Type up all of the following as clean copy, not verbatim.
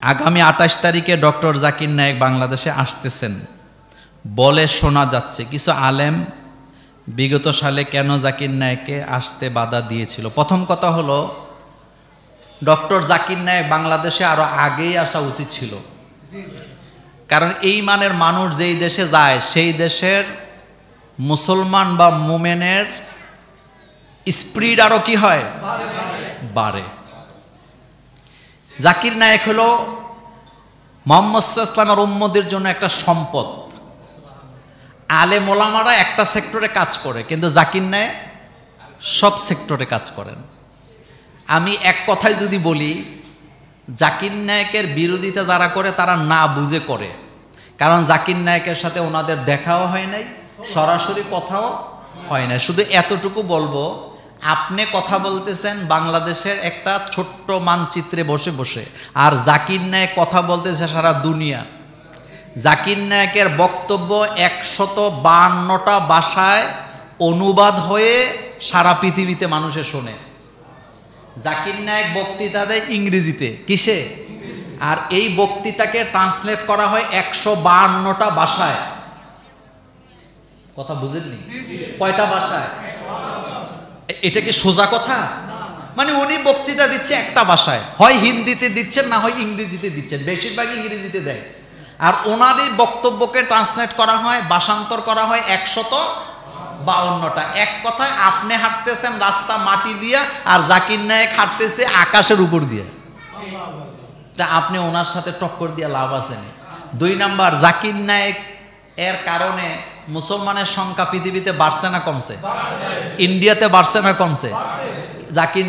আগামী 28 তারিখে ডক্টর জাকির নায়েক বাংলাদেশে আসতেছেন বলে শোনা যাচ্ছে। কিছু আলেম বিগত সালে কেন জাকির নায়েককে আসতে বাধা দিয়েছিল। প্রথম কথা হলো, ডক্টর জাকির নায়েক বাংলাদেশে আরো আগেই আসা উচিত ছিল। কারণ এই মানের মানুষ যেই দেশে যায় সেই দেশের মুসলমান বা মুমেনের স্পিরিট আরো কি হয়, বাড়ে। জাকির নায়েক হলো মুহাম্মদ সাল্লাল্লাহু আলাইহি ওয়াসাল্লামের উম্মতের জন্য একটা সম্পদ। আলেম ওলামারা একটা সেক্টরে কাজ করে, কিন্তু জাকির নায়েক সব সেক্টরে কাজ করেন। আমি এক কথায় যদি বলি, জাকির নায়েকের বিরোধিতা যারা করে তারা না বুঝে করে। কারণ জাকির নায়েকের সাথে ওনাদের দেখাও হয় নাই, সরাসরি কথাও হয় না। শুধু এতটুকু বলবো, আপনি কথা বলতেছেন বাংলাদেশের একটা ছোট্ট মানচিত্রে বসে বসে, আর জাকির নায়েক কথা বলতেছে সারা দুনিয়া। জাকির নায়েকের বক্তব্য 152টা ভাষায় অনুবাদ হয়ে সারা পৃথিবীতে মানুষে শোনে। জাকির নায়েক বক্তৃতা দেয় ইংরেজিতে, কিসে? আর এই বক্তৃতাকে ট্রান্সলেট করা হয় 152টা ভাষায়। কথা বুঝেননি? কয়টা ভাষায়? এটা কি সোজা কথা? মানে উনি বক্তৃতা দিচ্ছে একটা ভাষায়, হয় হিন্দিতে দিচ্ছেন না হয় ইংরেজিতে দিচ্ছেন, বেশিরভাগ ইংরেজিতে দেয়। আর ওনার এই বক্তব্যকে ট্রান্সলেট করা হয়, ভাষান্তর করা হয় 152টা। এক কথায় আপনি হাঁটতেছেন রাস্তা মাটি দিয়া, আর জাকির নায়েক হাঁটতেছে আকাশের উপর দিয়ে। তা আপনি ওনার সাথে টক্কর দিয়ে লাভ আছে না। 2 নাম্বার, জাকির নায়েক এর কারণে মুসলমানের সংখ্যা পৃথিবীতে বাড়ছে না কমছে? ইন্ডিয়াতে বাড়ছে না কমছে? জাকির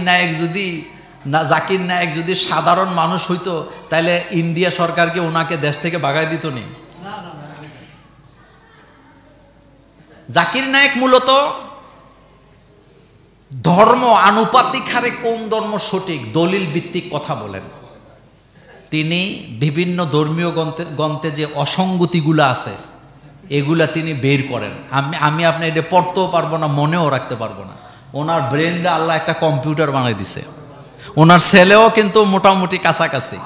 নায়েক যদি সাধারণ মানুষ হইতো তাহলে ইন্ডিয়া সরকারকে ওনাকে দেশ থেকে ভাগায় দিত নি। জাকির নায়েক মূলত ধর্ম আনুপাতিক হারে কোন ধর্ম সঠিক দলিল ভিত্তিক কথা বলেন। তিনি বিভিন্ন ধর্মীয় গ্রন্থে যে অসঙ্গতিগুলো আছে এগুলা তিনি বের করেন। আমি আপনি এটা পড়তেও পারবো না, মনেও রাখতে পারবো না। ওনার ব্রেনটা আল্লাহ একটা কম্পিউটার বানিয়ে দিছে। ওনার ছেলেও কিন্তু মোটামুটি কাছাকাছি,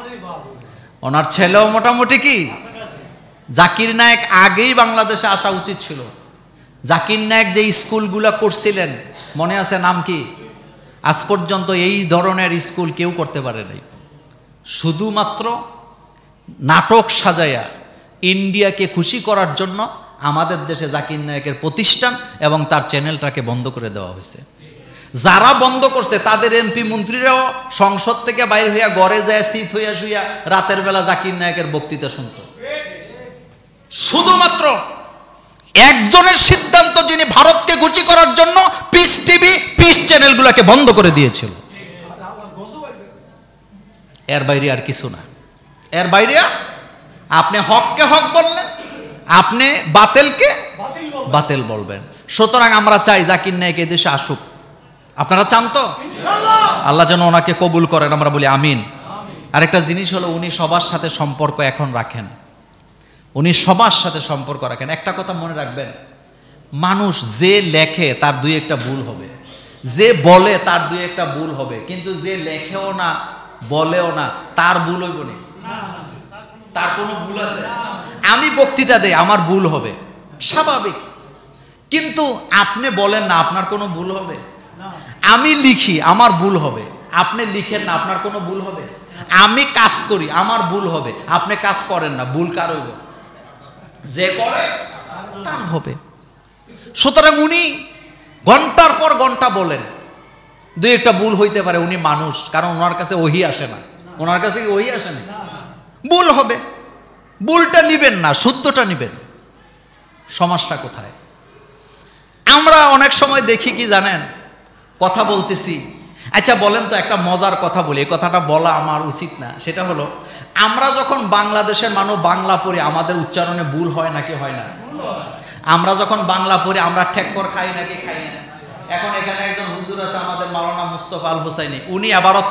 ওনার ছেলেও মোটামুটি কি। জাকির নায়েক আগেই বাংলাদেশে আসা উচিত ছিল। জাকির নায়েক যে স্কুলগুলা করছিলেন মনে আছে নাম কি? আজ পর্যন্ত এই ধরনের স্কুল কেউ করতে পারে নাই। শুধুমাত্র নাটক সাজাইয়া ইন্ডিয়াকে খুশি করার জন্য আমাদের দেশে জাকির নায়েকের প্রতিষ্ঠান এবং তার চ্যানেলটাকে বন্ধ করে দেওয়া হয়েছে। যারা বন্ধ করছে তাদের এমপি মন্ত্রীরাও সংসদ থেকে বাইরে হইয়া ঘরে যায় শীত হইয়া শুইয়া রাতের বেলা জাকির নায়েকের বক্তৃতা শুনত। শুধুমাত্র একজনের সিদ্ধান্ত, যিনি ভারতকে খুশি করার জন্য পিস টিভি, পিস চ্যানেলগুলোকে বন্ধ করে দিয়েছিল। এর বাইরে আর কিছু না। এর বাইরে আপনি হককে হক বললেন, আপনি বাতিলকে বাতিল বলবেন। সুতরাং আমরা চাই জাকির নায়েক এদেশে আসুক। আপনারা চান তো? আল্লাহ যেন ওনাকে কবুল করেন, আমরা বলি আমিন। আরেকটা জিনিস হলো, উনি সবার সাথে সম্পর্ক এখন রাখেন, উনি সবার সাথে সম্পর্ক রাখেন। একটা কথা মনে রাখবেন, মানুষ যে লেখে তার 2-1টা ভুল হবে, যে বলে তার 2-1টা ভুল হবে, কিন্তু যে লেখেও না বলেও না তার ভুল হইব না। তার কোনো ভুল আছে? আমি বক্তৃতা দেই, আমার ভুল হবে, স্বাভাবিক। কিন্তু আপনি বলেন না, আপনার কোনো ভুল হবে? আমি লিখি, আমার ভুল হবে। আপনি লিখেন না, আপনার কোনো ভুল হবে? আমি কাজ করি, আমার ভুল হবে। আপনি কাজ করেন না, ভুল কার হইব? যে করে তার হবে। সুতরাং উনি ঘন্টার পর ঘন্টা বলেন, 2-1টা ভুল হইতে পারে, উনি মানুষ। কারণ ওনার কাছে ওহী আসে না। ওনার কাছে কি ওহী আসে না? ভুল হবে, ভুলটা নিবেন না, শুদ্ধটা নিবেন। সমস্যা কোথায়? আমরা অনেক সময় দেখি কি জানেন, কথা বলতেছি, আচ্ছা বলেন তো একটা মজার কথা বলি, এই কথাটা বলা আমার উচিত না। সেটা হলো, আমরা যখন বাংলাদেশের মানুষ বাংলা পড়ি আমাদের উচ্চারণে ভুল হয় নাকি হয় না? আমরা যখন বাংলা পড়ি আমরা ঠেক্কর খাই নাকি খাই না? এখন এখানে একজন হুজুর আছে আমাদের মাওলানা মুস্তফা আল হুসাইনি, উনি আবারত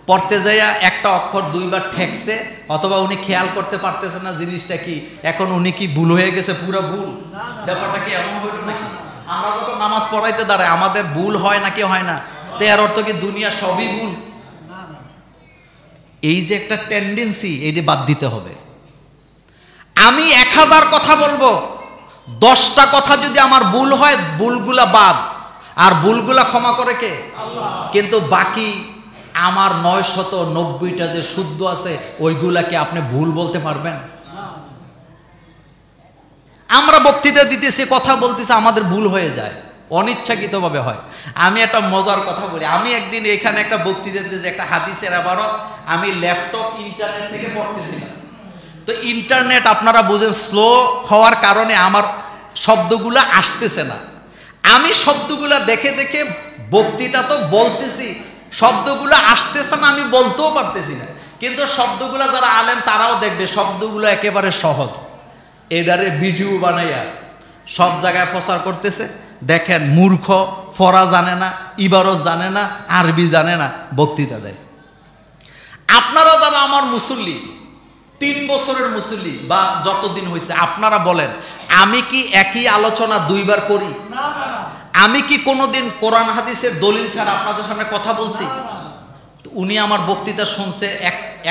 পড়তে যাইয়া একটা অক্ষর 2বার ঠেকছে, অথবা উনি খেয়াল করতে পারতেছে না জিনিসটা কি। এখন উনি কি ভুল হয়ে গেছে? পুরো ভুল। ব্যাপারটা কি এমন হইল নাকি? আমরা যখন নামাজ পড়াইতে দাঁড়াই আমাদের ভুল হয় নাকি হয় না? তো এর অর্থ কি দুনিয়া সবই ভুল? এই যে একটা টেন্ডেন্সি, এটি বাদ দিতে হবে। আমি 1000 কথা বলবো, 10টা কথা যদি আমার ভুল হয়, ভুলগুলা বাদ, আর ভুলগুলা ক্ষমা করে কে? আল্লাহ। কিন্তু বাকি আমার 990টা যে শুদ্ধ আছে, ওইগুলাকে আপনি ভুল বলতে পারবেন? আমরা বক্তৃতা দিতেছি, কথা বলতেছি, আমাদের ভুল হয়ে যায়, অনিচ্ছাকৃতভাবে হয়। আমি একটা মজার কথা বলি, আমি একদিন এখানে একটা বক্তৃতা দিতেছি, একটা হাদিসের ইবারত আমি ল্যাপটপ ইন্টারনেট থেকে পড়তেছিলাম। তো ইন্টারনেট আপনারা বুঝেন স্লো হওয়ার কারণে আমার শব্দগুলো আসতেছে না। আমি শব্দগুলো দেখে দেখে বক্তৃতা তো বলতেছি, শব্দগুলো আসতেছে না, আমি বলতেও পারতেছি না। কিন্তু শব্দগুলো যারা আলেম তারাও দেখবে শব্দগুলো একেবারে সহজ। এটারে ভিডিও বানাইয়া সব জায়গায় প্রচার করতেছে। দেখেন, মূর্খ, ফরা জানে না, ইবারত জানে না, আরবি জানে না, বক্তৃতা দেয়। আপনারা যারা আমার মুসল্লি, 3 বছরের মুসল্লি বা যতদিন হয়েছে, আপনারা বলেন আমি কি একই আলোচনা 2 বার করি? আমি কি কোনোদিন কোরআন হাদিসের দলিল ছাড়া আপনাদের সামনে কথা বলছি? উনি আমার বক্তৃতা শুনছে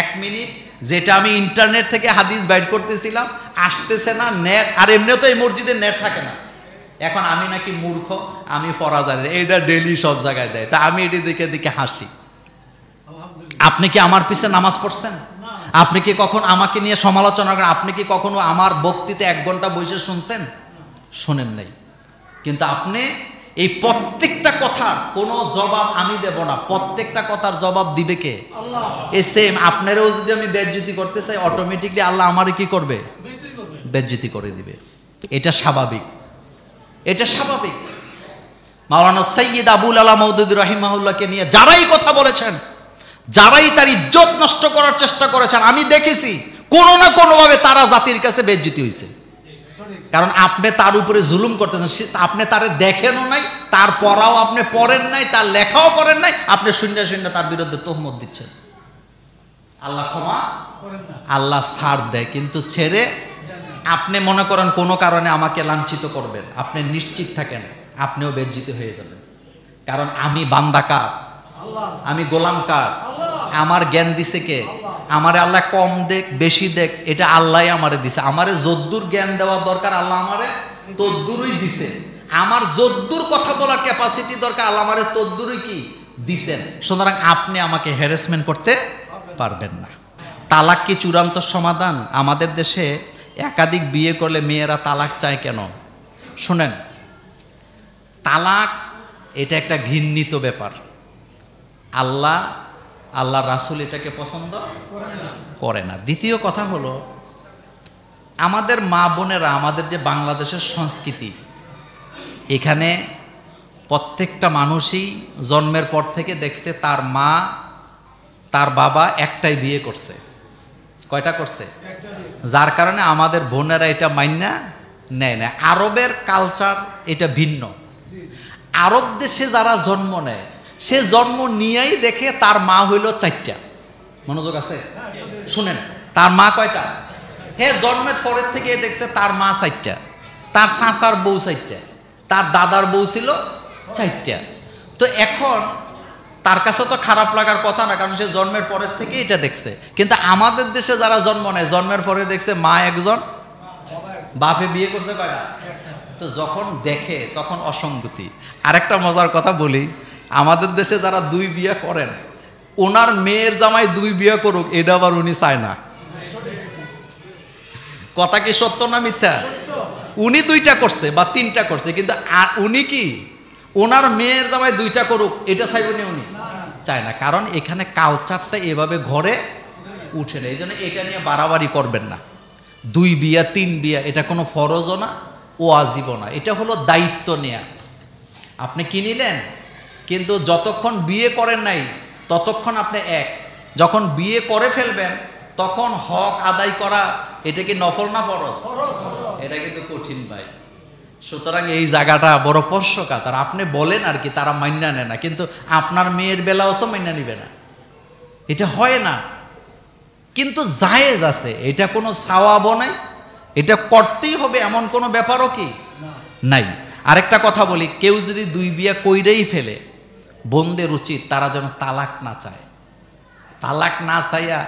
1 মিনিট, যেটা আমি ইন্টারনেট থেকে হাদিস বাইর করতেছিলাম, আসতেছে না নেট। আর এমনিও তো এই মসজিদে নেট থাকে না। এখন আমি নাকি মূর্খ, আমি ফরা জানি, এইটা ডেলি সব জায়গায় দেয়। তা আমি এটি দেখে দেখে হাসি। আপনি কি আমার পিছে নামাজ পড়ছেন? আপনি কি কখন আমাকে নিয়ে সমালোচনা করেন? আপনি কি কখনো আমার বক্তৃতা 1 ঘন্টা বসে শুনছেন? শোনেন নাই। কিন্তু আপনি এই প্রত্যেকটা কথার কোনো জবাব আমি দেব না, প্রত্যেকটা কথার জবাব দিবে কে? আল্লাহ। এই সেম আপনারও যদি আমি বেজ্জতি করতে চাই, অটোমেটিকলি আল্লাহ আমারে কি করবে? বেজ্জতি করে দিবে। এটা স্বাভাবিক, এটা স্বাভাবিক। মাওলানা সৈয়দ আবুল আলা মওদুদী রাহিমাহুল্লাহকে নিয়ে যারাই কথা বলেছেন, যারাই তার ইজ্জত নষ্ট করার চেষ্টা করেছেন, আমি দেখেছি কোনো না কোনোভাবে তারা জাতির কাছে বেজ্জতি হয়েছে। কারণ আপনি তার উপরে জুলুম করতেছেন, আপনি তারে দেখেনও নাই, তার পড়াও আপনি পড়েন নাই, তার লেখাও পড়েন নাই, আপনি শূন্য শূন্য তার বিরুদ্ধে তহমত দিচ্ছেন। আল্লাহ ক্ষমা করেন না, আল্লাহ ছাড় দেয়, কিন্তু ছেড়ে আপনি মনে করেন কোনো কারণে আমাকে লাঞ্ছিত করবেন, আপনি নিশ্চিত থাকেন আপনিও বেজ্জিত হয়ে যাবেন। কারণ আমি বান্দা কার? আমি গোলাম কার? আমার জ্ঞান দিছে কে? আমারে আল্লাহ কম দেখ বেশি দেখ, এটা আল্লাহ আমারে দিছে। আমারে যদ্দুর জ্ঞান দেওয়া দরকার আল্লাহ আমারে তদ্দুরই দিছে। আমার যদ্দুর কথা বলার ক্যাপাসিটি দরকার আল্লাহ আমারে তদ্দুরই কি দিছেন। সুতরাং আপনি আমাকে হ্যারাসমেন্ট করতে পারবেন না। তালাক কি চূড়ান্ত সমাধান? আমাদের দেশে একাধিক বিয়ে করলে মেয়েরা তালাক চায় কেন? শুনেন, তালাক এটা একটা ঘৃণিত ব্যাপার। আল্লাহ রাসূল এটাকে পছন্দ করে না। দ্বিতীয় কথা হলো, আমাদের মা বোনেরা, আমাদের যে বাংলাদেশের সংস্কৃতি, এখানে প্রত্যেকটা মানুষই জন্মের পর থেকে দেখছে তার মা তার বাবা একটাই বিয়ে করছে। কয়টা করছে? যার কারণে আমাদের বোনেরা এটা মাইনা নেয় না। আরবের কালচার এটা ভিন্ন। আরব দেশে যারা জন্ম নেয়, সে জন্ম নিয়েই দেখে তার মা হইল 4টা। মনোযোগ আছে? শুনেন, তার মা কয়টা? হে জন্মের পরের থেকে দেখছে তার মা 4টা, তার চাচার বউ 4টা, তার দাদার বউ ছিল 4টা। তো এখন তার কাছে তো খারাপ লাগার কথা না, কারণ সে জন্মের পরের থেকে এটা দেখছে। কিন্তু আমাদের দেশে যারা জন্ম নেয়, জন্মের পরে দেখছে মা একজন, বাপে বিয়ে করছে কয়টা। তো যখন দেখে তখন অসঙ্গতি। আরেকটা মজার কথা বলি, আমাদের দেশে যারা 2 বিয়ে করেন, ওনার মেয়ের জামাই 2 বিয়ে করুক, এটা আবার উনি চায় না। কথা কি সত্য না মিথ্যা? উনি 2টা করছে বা 3টা করছে, কিন্তু উনি কি ওনার মেয়ের জামাই 2টা করুক, এটা চাইবেন উনি? চায় না। কারণ এখানে কালচারটা এভাবে ঘরে উঠে না। এই জন্য এটা নিয়ে বাড়াবাড়ি করবেন না। 2 বিয়া 3 বিয়া এটা কোনো ফরজও না, ওয়াজিবও না। এটা হলো দায়িত্ব নেয়া। আপনি কি নিলেন? কিন্তু যতক্ষণ বিয়ে করেন নাই ততক্ষণ আপনি এক। যখন বিয়ে করে ফেলবেন তখন হক আদায় করা, এটা কি নফল না ফরজ? এটা কিন্তু কঠিন ভাই। সুতরাং এই জায়গাটা বড় স্পর্শকাতর। আর আপনি বলেন আর কি, তারা মান্য নেয় না, কিন্তু আপনার মেয়ের বেলাও তো মান্য নিবে না, এটা হয় না। কিন্তু জায়েজ আছে, এটা কোনো সাওয়াবও নাই, এটা করতেই হবে এমন কোনো ব্যাপারও কি নাই। আরেকটা কথা বলি, কেউ যদি 2 বিয়ে কইরেই ফেলে, বোনদের উচিত তারা যেন তালাক না চায়। তালাক না চাইয়া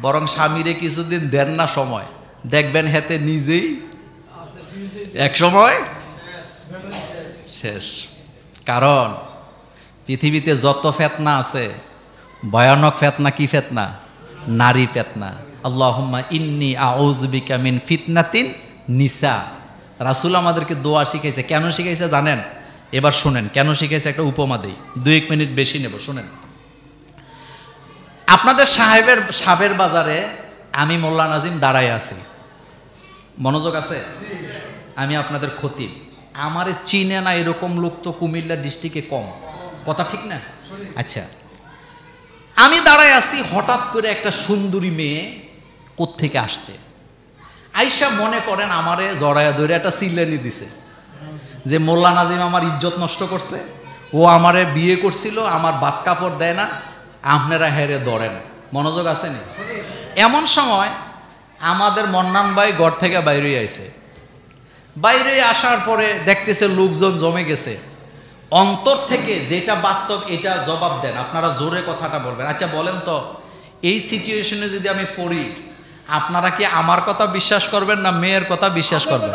বরং স্বামীরে কিছুদিন দেন না সময়, দেখবেন হেতে নিজেই এক সময় শেষ। কারণ পৃথিবীতে যত ফেতনা আছে, ভয়ানক ফেতনা কি ফেতনা? নারী ফেতনা। আল্লাহুম্মা ইন্নী আউযু বিকা মিন ফিতনাতিন নিসা। রাসূল আমাদেরকে দোয়া শিখাইছে। কেন শিখাইছে জানেন? এবার শুনেন কেন শিখাইছে, একটা উপমা দেই, 2-1 মিনিট বেশি নেব, শুনেন। আপনাদের সাহেবের বাজারে আমি মোল্লা নাজিম দাঁড়ায় আছি, মনোযোগ আছে? আমি আপনাদের খতিব, আমারে চিনে না এরকম লোক তো কুমিল্লা ডিস্ট্রিক্টে কম, কথা ঠিক না? আচ্ছা, আমি দাঁড়ায় আছি, হঠাৎ করে একটা সুন্দরী মেয়ে কোত্থেকে আসছে, আইসা মনে করেন আমারে জড়ায়া ধরে একটা সিল্লানি দিছে যে মোল্লা নাজিম আমার ইজ্জত নষ্ট করছে, ও আমারে বিয়ে করছিল, আমার বাত কাপড় দেয় না, আপনারা হেরে ধরেন। মনোযোগ আছে না? এমন সময় আমাদের মন্নান ভাই ঘর থেকে বাইরে আইছে। বাইরে আসার পরে দেখতেছে লোকজন জমে গেছে। অন্তর থেকে যেটা বাস্তব এটা জবাব দেন, আপনারা জোরে কথাটা বলবেন। আচ্ছা বলেন তো, এই সিচুয়েশনে যদি আমি পড়ি, আপনারা কি আমার কথা বিশ্বাস করবেন না মেয়ের কথা বিশ্বাস করবেন?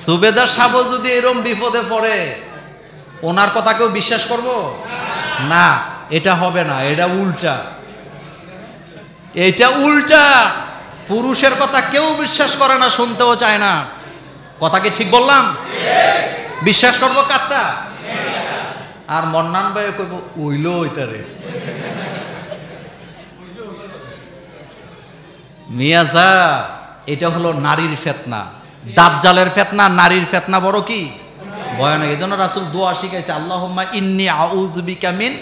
সুবেদার সাহেব যদি এরম বিপদে পড়ে, ওনার কথা কেউ বিশ্বাস করব না? এটা হবে না, এটা উল্টা, এটা উল্টা। পুরুষের কথা কেউ বিশ্বাস করে না, শুনতেও চায় না। কথা কি ঠিক বললাম? বিশ্বাস করবো কারটা? আর মন্নান ভাই কইব ওইলো ওইতারে। মিয়া সাহেব, এটা হলো নারীর ফেতনা, দাজ্জালের ফেতনা। নারীর ফেতনা বড় কি ভয়ানক। এই জন্য রাসূল দোয়া শিখাইছে, আল্লাহুম্মা ইন্নী আউযু বিকা মিন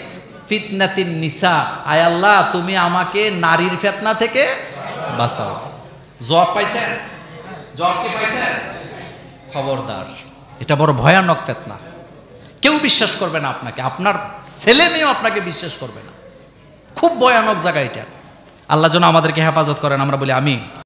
ফিতনাতিন নিসা। আয় আল্লাহ, তুমি আমাকে নারীর ফেতনা থেকে বাঁচাও। জবাব পাইছেন? জবাব কি পাইছেন? খবরদার, এটা বড় ভয়ানক ফেতনা। কেউ বিশ্বাস করবে না আপনাকে, আপনার ছেলে মেয়েও আপনাকে বিশ্বাস করবে না। খুব ভয়ানক জায়গা এটা। আল্লাহ যেন আমাদেরকে হেফাজত করেন, আমরা বলি আমিন।